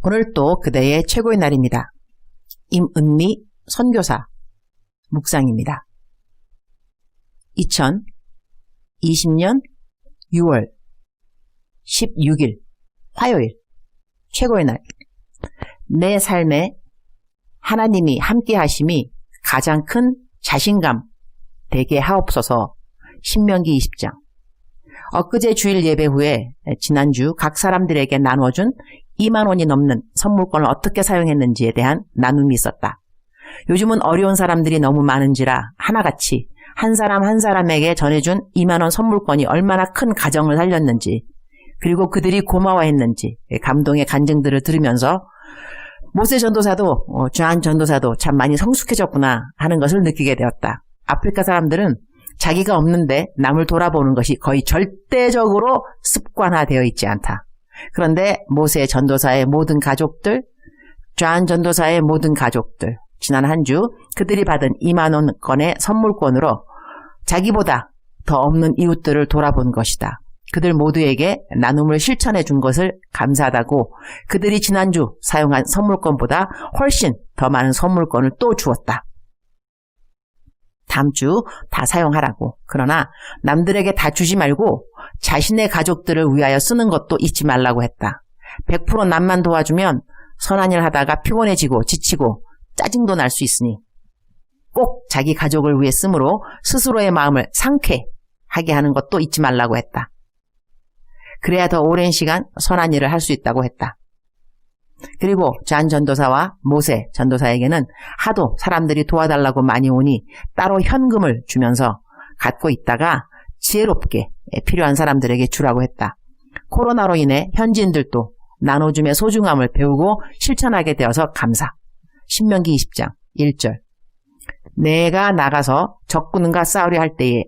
오늘 또 그대의 최고의 날입니다. 임은미 선교사 묵상입니다. 2020년 6월 16일 화요일 최고의 날. 내 삶에 하나님이 함께 하심이 가장 큰 자신감 되게 하옵소서. 신명기 20장. 엊그제 주일 예배 후에 지난주 각 사람들에게 나눠준 2만 원이 넘는 선물권을 어떻게 사용했는지에 대한 나눔이 있었다. 요즘은 어려운 사람들이 너무 많은지라 하나같이 한 사람 한 사람에게 전해준 2만 원 선물권이 얼마나 큰 가정을 살렸는지, 그리고 그들이 고마워했는지 감동의 간증들을 들으면서 모세 전도사도 주한 전도사도 참 많이 성숙해졌구나 하는 것을 느끼게 되었다. 아프리카 사람들은 자기가 없는데 남을 돌아보는 것이 거의 절대적으로 습관화되어 있지 않다. 그런데 모세 전도사의 모든 가족들, 주한 전도사의 모든 가족들, 지난 한 주 그들이 받은 2만 원권의 선물권으로 자기보다 더 없는 이웃들을 돌아본 것이다. 그들 모두에게 나눔을 실천해 준 것을 감사하다고 그들이 지난주 사용한 선물권보다 훨씬 더 많은 선물권을 또 주었다. 다음 주 다 사용하라고. 그러나 남들에게 다 주지 말고 자신의 가족들을 위하여 쓰는 것도 잊지 말라고 했다. 100% 남만 도와주면 선한 일 하다가 피곤해지고 지치고 짜증도 날 수 있으니 꼭 자기 가족을 위해 쓰므로 스스로의 마음을 상쾌하게 하는 것도 잊지 말라고 했다. 그래야 더 오랜 시간 선한 일을 할 수 있다고 했다. 그리고 주한 전도사와 모세 전도사에게는 하도 사람들이 도와달라고 많이 오니 따로 현금을 주면서 갖고 있다가 지혜롭게 필요한 사람들에게 주라고 했다. 코로나로 인해 현지인들도 나눠줌의 소중함을 배우고 실천하게 되어서 감사. 신명기 20장 1절. 내가 나가서 적군과 싸우려 할 때에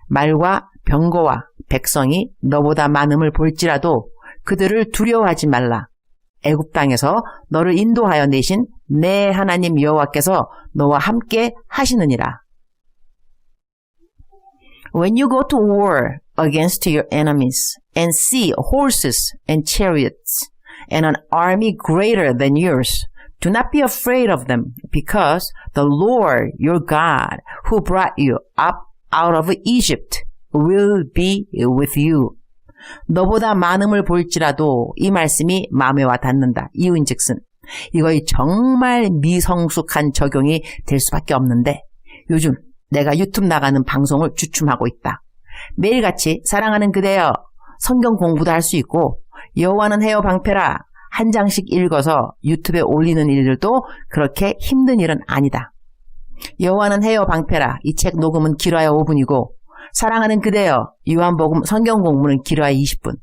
말과 병거와 백성이 너보다 많음을 볼지라도 그들을 두려워하지 말라. 애굽 땅에서 너를 인도하여 내신 내 하나님 여호와께서 너와 함께 하시느니라. When you go to war against your enemies and see horses and chariots and an army greater than yours, do not be afraid of them, because the Lord your God who brought you up out of Egypt will be with you. 너보다 많음을 볼지라도 이 말씀이 마음에 와 닿는다. 이유인즉슨 이거의 정말 미성숙한 적용이 될 수밖에 없는데 요즘 내가 유튜브 나가는 방송을 주춤하고 있다. 매일같이 사랑하는 그대여 성경 공부도 할 수 있고 여호와는 해요 방패라 한 장씩 읽어서 유튜브에 올리는 일들도 그렇게 힘든 일은 아니다. 여호와는 해요 방패라 이 책 녹음은 길어야 5분이고 사랑하는 그대여 요한복음 성경 공부는 길어야 20분.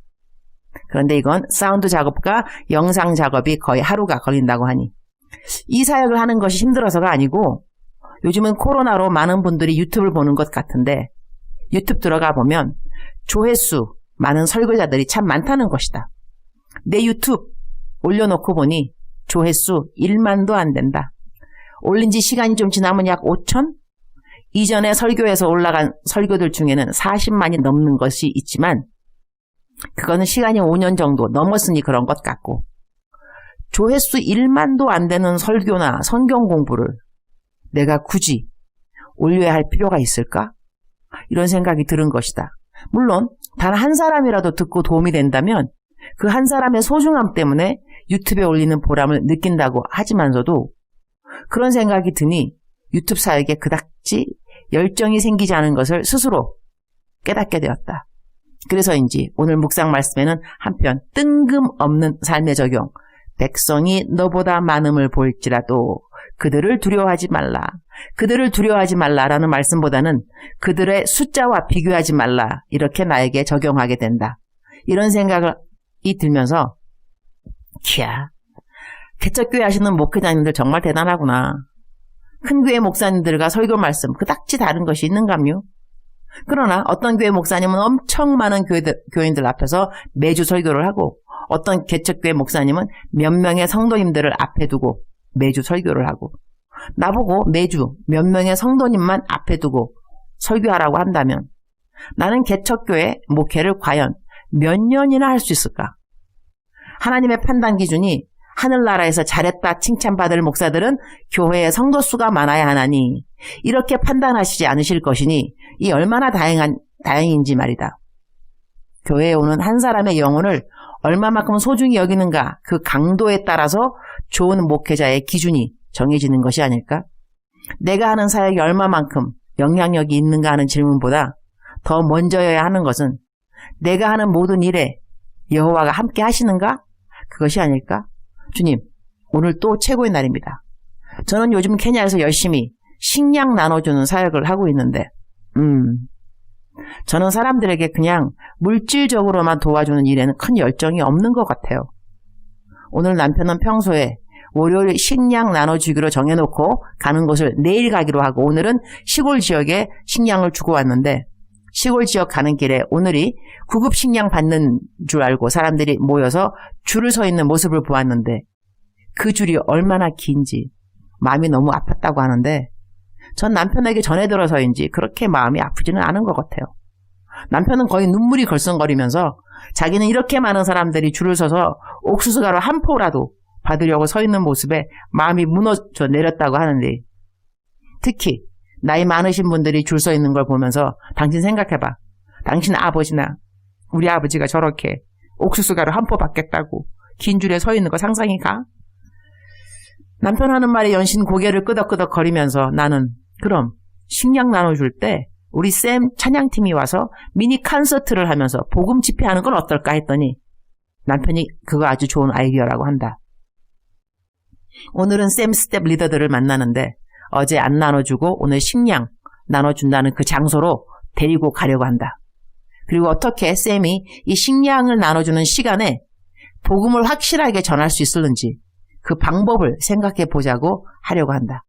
그런데 이건 사운드 작업과 영상 작업이 거의 하루가 걸린다고 하니 이 사역을 하는 것이 힘들어서가 아니고 요즘은 코로나로 많은 분들이 유튜브를 보는 것 같은데 유튜브 들어가 보면 조회수 많은 설교자들이 참 많다는 것이다. 내 유튜브 올려놓고 보니 조회수 1만도 안 된다. 올린 지 시간이 좀 지나면 약 5천? 이전에 설교에서 올라간 설교들 중에는 40만이 넘는 것이 있지만 그거는 시간이 5년 정도 넘었으니 그런 것 같고 조회수 1만도 안 되는 설교나 성경 공부를 내가 굳이 올려야 할 필요가 있을까? 이런 생각이 드는 것이다. 물론 단 한 사람이라도 듣고 도움이 된다면 그 한 사람의 소중함 때문에 유튜브에 올리는 보람을 느낀다고 하지만서도 그런 생각이 드니 유튜브 사역에 그닥지 열정이 생기지 않은 것을 스스로 깨닫게 되었다. 그래서인지 오늘 묵상 말씀에는 한편 뜬금없는 삶의 적용, 백성이 너보다 많음을 볼지라도 그들을 두려워하지 말라. 그들을 두려워하지 말라라는 말씀보다는 그들의 숫자와 비교하지 말라. 이렇게 나에게 적용하게 된다. 이런 생각이 들면서 키야, 개척교회 하시는 목회자님들 정말 대단하구나. 큰 교회 목사님들과 설교 말씀 그닥지 다른 것이 있는감요? 그러나 어떤 교회 목사님은 엄청 많은 교인들 앞에서 매주 설교를 하고 어떤 개척교회 목사님은 몇 명의 성도님들을 앞에 두고 매주 설교를 하고 나보고 매주 몇 명의 성도님만 앞에 두고 설교하라고 한다면 나는 개척교회 목회를 과연 몇 년이나 할 수 있을까? 하나님의 판단 기준이 하늘나라에서 잘했다 칭찬받을 목사들은 교회에 성도 수가 많아야 하나니 이렇게 판단하시지 않으실 것이니 이 얼마나 다행인지 말이다. 교회에 오는 한 사람의 영혼을 얼마만큼 소중히 여기는가 그 강도에 따라서 좋은 목회자의 기준이 정해지는 것이 아닐까? 내가 하는 사역이 얼마만큼 영향력이 있는가 하는 질문보다 더 먼저여야 하는 것은 내가 하는 모든 일에 여호와가 함께 하시는가? 그것이 아닐까? 주님, 오늘 또 최고의 날입니다. 저는 요즘 케냐에서 열심히 식량 나눠주는 사역을 하고 있는데 저는 사람들에게 그냥 물질적으로만 도와주는 일에는 큰 열정이 없는 것 같아요. 오늘 남편은 평소에 월요일 식량 나눠주기로 정해놓고 가는 곳을 내일 가기로 하고 오늘은 시골 지역에 식량을 주고 왔는데 시골 지역 가는 길에 오늘이 구급 식량 받는 줄 알고 사람들이 모여서 줄을 서 있는 모습을 보았는데 그 줄이 얼마나 긴지 마음이 너무 아팠다고 하는데 전 남편에게 전해 들어서인지 그렇게 마음이 아프지는 않은 것 같아요. 남편은 거의 눈물이 걸썽거리면서 자기는 이렇게 많은 사람들이 줄을 서서 옥수수가루 한 포라도 받으려고 서 있는 모습에 마음이 무너져 내렸다고 하는데 특히 나이 많으신 분들이 줄 서 있는 걸 보면서 당신 생각해봐. 당신 아버지나 우리 아버지가 저렇게 옥수수가루 한 포 받겠다고 긴 줄에 서 있는 거 상상이 가? 남편 하는 말에 연신 고개를 끄덕끄덕 거리면서 나는 그럼 식량 나눠줄 때 우리 쌤 찬양팀이 와서 미니 콘서트를 하면서 복음 집회하는 건 어떨까 했더니 남편이 그거 아주 좋은 아이디어라고 한다. 오늘은 쌤 스텝 리더들을 만나는데 어제 안 나눠주고 오늘 식량 나눠준다는 그 장소로 데리고 가려고 한다. 그리고 어떻게 쌤이 이 식량을 나눠주는 시간에 복음을 확실하게 전할 수 있을는지 그 방법을 생각해 보자고 하려고 한다.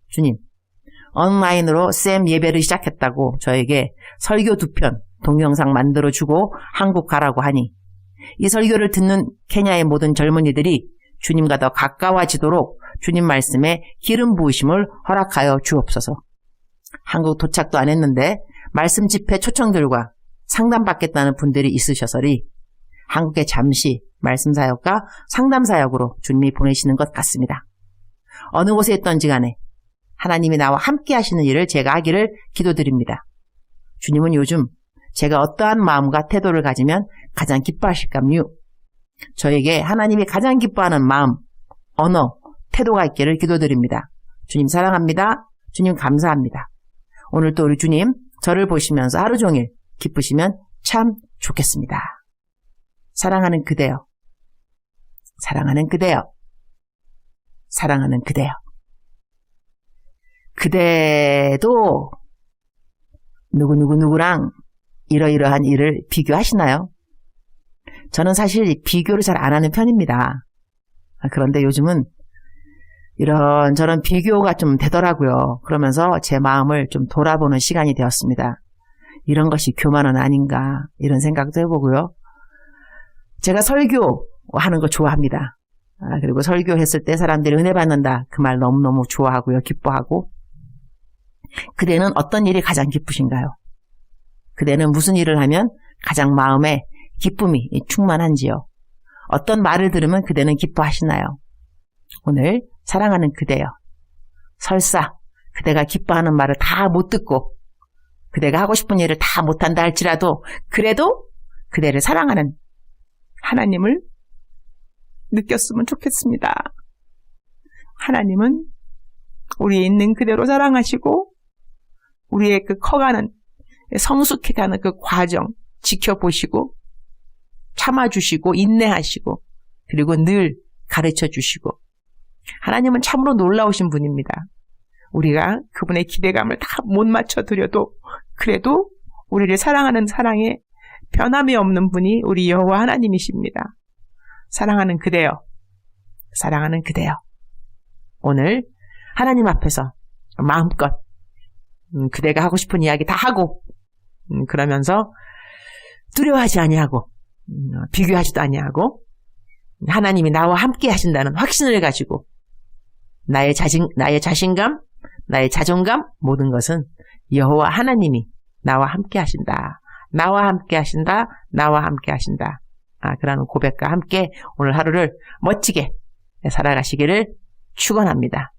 주님, 온라인으로 쌤 예배를 시작했다고 저에게 설교 2편 동영상 만들어주고 한국 가라고 하니 이 설교를 듣는 케냐의 모든 젊은이들이 주님과 더 가까워지도록 주님 말씀에 기름 부으심을 허락하여 주옵소서. 한국 도착도 안 했는데 말씀 집회 초청들과 상담받겠다는 분들이 있으셔서리 한국에 잠시 말씀 사역과 상담 사역으로 주님이 보내시는 것 같습니다. 어느 곳에 있던지 간에 하나님이 나와 함께 하시는 일을 제가 하기를 기도드립니다. 주님은 요즘 제가 어떠한 마음과 태도를 가지면 가장 기뻐하실까요? 저에게 하나님이 가장 기뻐하는 마음, 언어, 태도가 있기를 기도드립니다. 주님 사랑합니다. 주님 감사합니다. 오늘 또 우리 주님 저를 보시면서 하루 종일 기쁘시면 참 좋겠습니다. 사랑하는 그대여, 사랑하는 그대여, 사랑하는 그대여. 그대도 누구랑 이러이러한 일을 비교하시나요? 저는 사실 비교를 잘 안 하는 편입니다. 그런데 요즘은 이런저런 비교가 좀 되더라고요. 그러면서 제 마음을 좀 돌아보는 시간이 되었습니다. 이런 것이 교만은 아닌가 이런 생각도 해보고요. 제가 설교하는 거 좋아합니다. 그리고 설교했을 때 사람들이 은혜 받는다 그 말 너무너무 좋아하고요. 기뻐하고. 그대는 어떤 일이 가장 기쁘신가요? 그대는 무슨 일을 하면 가장 마음에 기쁨이 충만한지요? 어떤 말을 들으면 그대는 기뻐하시나요? 오늘 사랑하는 그대여, 설사 그대가 기뻐하는 말을 다 못 듣고 그대가 하고 싶은 일을 다 못한다 할지라도 그래도 그대를 사랑하는 하나님을 느꼈으면 좋겠습니다. 하나님은 우리 있는 그대로 사랑하시고 우리의 그 커가는 성숙해가는 그 과정 지켜보시고 참아주시고 인내하시고 그리고 늘 가르쳐주시고 하나님은 참으로 놀라우신 분입니다. 우리가 그분의 기대감을 다 못 맞춰드려도 그래도 우리를 사랑하는 사랑에 변함이 없는 분이 우리 여호와 하나님이십니다. 사랑하는 그대여, 사랑하는 그대여. 오늘 하나님 앞에서 마음껏 그대가 하고 싶은 이야기 다 하고 그러면서 두려워하지 아니하고 비교하지도 아니하고 하나님이 나와 함께 하신다는 확신을 가지고 나의 자신감, 나의 자존감 모든 것은 여호와 하나님이 나와 함께 하신다. 나와 함께 하신다. 나와 함께 하신다. 그러는 고백과 함께 오늘 하루를 멋지게 살아가시기를 축원합니다.